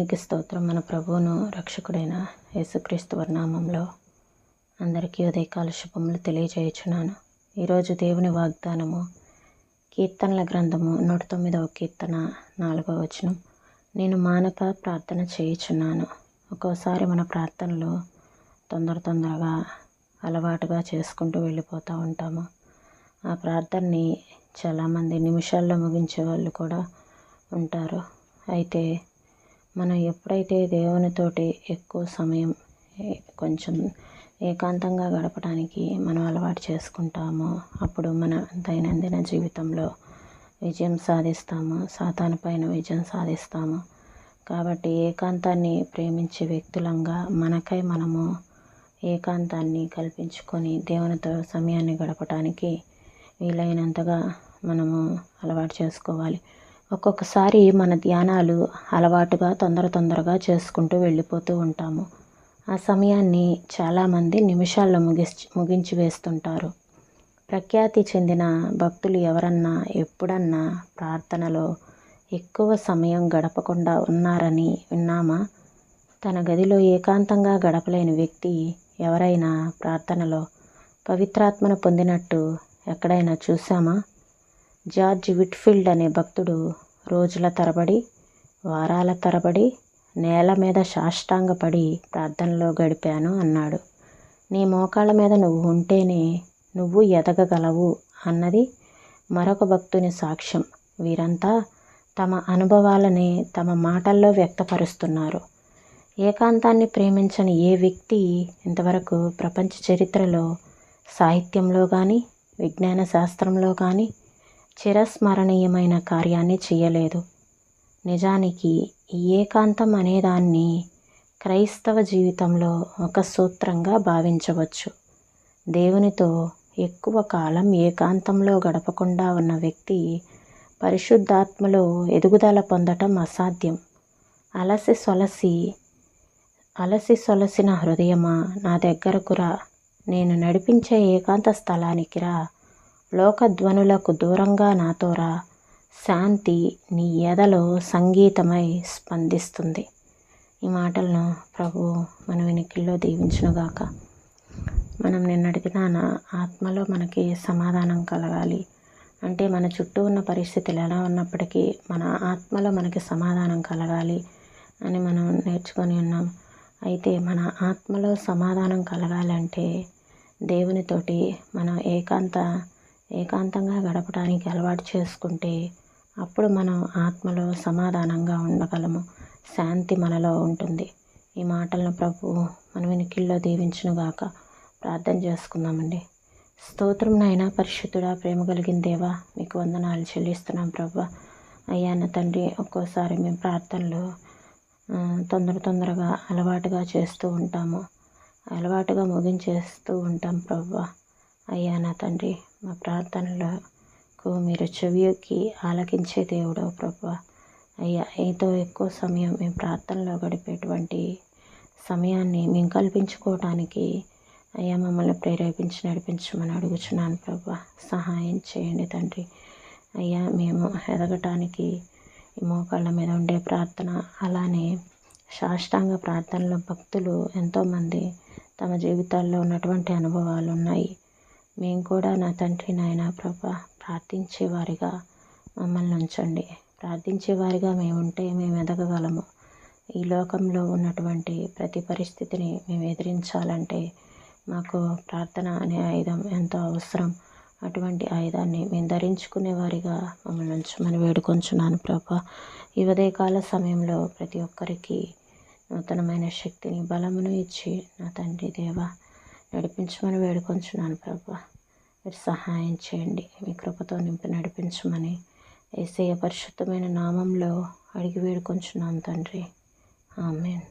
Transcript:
దేవునికి స్తోత్రం. మన ప్రభువును రక్షకుడైన యేసుక్రీస్తు వారి నామంలో అందరికీ ఉదయకాల శుభములు తెలియజేయుచున్నాను. ఈరోజు దేవుని వాగ్దానము కీర్తనల గ్రంథము 109వ కీర్తన 4వ వచనం. నేను మానక ప్రార్థన చేయుచున్నాను. ఒక్కోసారి మన ప్రార్థనలు తొందరగా అలవాటుగా చేసుకుంటూ వెళ్ళిపోతూ ఉంటాము. ఆ ప్రార్థనని చాలామంది నిమిషాల్లో ముగించే వాళ్ళు కూడా ఉంటారు. అయితే మనం ఎప్పుడైతే దేవునితోటి ఎక్కువ సమయం కొంచెం ఏకాంతంగా గడపడానికి మనం అలవాటు చేసుకుంటామో అప్పుడు మన దైనందిన జీవితంలో విజయం సాధిస్తాము, సాతాను పైన విజయం సాధిస్తాము. కాబట్టి ఏకాంతాన్ని ప్రేమించే వ్యక్తులంగా మనకై మనము ఏకాంతాన్ని కల్పించుకొని దేవునితో సమయాన్ని గడపడానికి వీలైనంతగా మనము అలవాటు చేసుకోవాలి. ఒక్కొక్కసారి మన ధ్యానాలు అలవాటుగా తొందరగా చేసుకుంటూ వెళ్ళిపోతూ ఉంటాము. ఆ సమయాన్ని చాలామంది నిమిషాల్లో ముగించి వేస్తుంటారు. ప్రఖ్యాతి చెందిన భక్తులు ఎవరన్నా ఎప్పుడన్నా ప్రార్థనలో ఎక్కువ సమయం గడపకుండా ఉన్నారని విన్నామా? తన గదిలో ఏకాంతంగా గడపలేని వ్యక్తి ఎవరైనా ప్రార్థనలో పవిత్రాత్మను పొందినట్టు ఎక్కడైనా చూసామా? జార్జ్ విట్ఫీల్డ్ అనే భక్తుడు రోజుల తరబడి, వారాల తరబడి నేల మీద సాష్టాంగపడి ప్రార్థనలో గడిపాను అన్నాడు. నీ మోకాళ్ళ మీద నువ్వు ఉంటేనే నువ్వు ఎదగగలవు అన్నది మరొక భక్తుని సాక్ష్యం. వీరంతా తమ అనుభవాలనే తమ మాటల్లో వ్యక్తపరుస్తున్నారు. ఏకాంతాన్ని ప్రేమించని ఏ వ్యక్తి ఇంతవరకు ప్రపంచ చరిత్రలో సాహిత్యంలో కానీ విజ్ఞాన శాస్త్రంలో కానీ చిరస్మరణీయమైన కార్యాన్ని చేయలేదు. నిజానికి ఈ ఏకాంతం అనేదాన్ని క్రైస్తవ జీవితంలో ఒక సూత్రంగా భావించవచ్చు. దేవునితో ఎక్కువ కాలం ఏకాంతంలో గడపకుండా ఉన్న వ్యక్తి పరిశుద్ధాత్మలో ఎదుగుదల పొందటం అసాధ్యం. అలసి సొలసిన హృదయమా, నా దగ్గరకు రా, నేను నడిపించే ఏకాంత స్థలానికి రా, లోకధ్వనులకు దూరంగా నాతో రా, శాంతి నీ ఎదలో సంగీతమై స్పందిస్తుంది. ఈ మాటలను ప్రభు మన వెనుకల్లో దీవించునుగాక. మనం నిన్నటికి ఆత్మలో మనకి సమాధానం కలగాలి అంటే మన చుట్టూ ఉన్న పరిస్థితులు ఎలా ఉన్నప్పటికీ మన ఆత్మలో మనకి సమాధానం కలగాలి అని మనం నేర్చుకొని ఉన్నాం. అయితే మన ఆత్మలో సమాధానం కలగాలంటే దేవునితోటి మనం ఏకాంతంగా గడపడానికి అలవాటు చేసుకుంటే అప్పుడు మనం ఆత్మలో సమాధానంగా ఉండగలము. శాంతి మనలో ఉంటుంది. ఈ మాటలను ప్రభు మన వెనుకల్లో దీవించునుగాక. ప్రార్థన చేసుకుందామండి. స్తోత్రం నాయనా, పరిశుద్ధుడా, ప్రేమ కలిగిన దేవా, మీకు వందనాలు చెల్లిస్తున్నాం ప్రభు. అయ్యా నా తండ్రి, ఒక్కోసారి మేము ప్రార్థనలు తొందరగా అలవాటుగా చేస్తూ ఉంటాము, అలవాటుగా ముగించేస్తూ ఉంటాం ప్రభు. అయ్యా నా తండ్రి, మా ప్రార్థనలకు మీరు చెవియొక్కి ఆలకించే దేవుడవు ప్రభు. అయ్యా, ఏదో ఎక్కువ సమయం మేము ప్రార్థనలో గడిపేటువంటి సమయాన్ని మేము కల్పించుకోవటానికి అయ్యా మమ్మల్ని ప్రేరేపించి నడిపించమని అడుగుచున్నాను ప్రభు. సహాయం చేయండి తండ్రి. అయ్యా, మేము ఎదగటానికి ఈ మోకాళ్ళ మీద ఉండే ప్రార్థన, అలానే సాష్టాంగ ప్రార్థనలో భక్తులు ఎంతోమంది తమ జీవితాల్లో ఉన్నటువంటి అనుభవాలు ఉన్నాయి. మేము కూడా నా తండ్రి నాయన ప్రభా ప్రార్థించేవారిగా మమ్మల్ని ఉంచండి. ప్రార్థించేవారిగా మేము ఉంటే మేము ఎదగగలము. ఈ లోకంలో ఉన్నటువంటి ప్రతి పరిస్థితిని మేము ఎదిరించాలంటే మాకు ప్రార్థన అనే ఆయుధం ఎంతో అవసరం. అటువంటి ఆయుధాన్ని మేము ధరించుకునే వారిగా మమ్మల్ని ఉంచమని వేడుకొంచున్నాను ప్రభా. ఈ ఉదయకాల సమయంలో ప్రతి ఒక్కరికి నూతనమైన శక్తిని, బలమును ఇచ్చి నా తండ్రి దేవా నడిపించమని వేడుకొంచున్నాను ప్రభా. మీరు సహాయం చేయండి. మీ కృపతో నింపి నడిపించమని యేసయ్య పరిశుద్ధమైన నామంలో అడిగి వేడుకొంచున్నాను తండ్రి. ఆమేన్.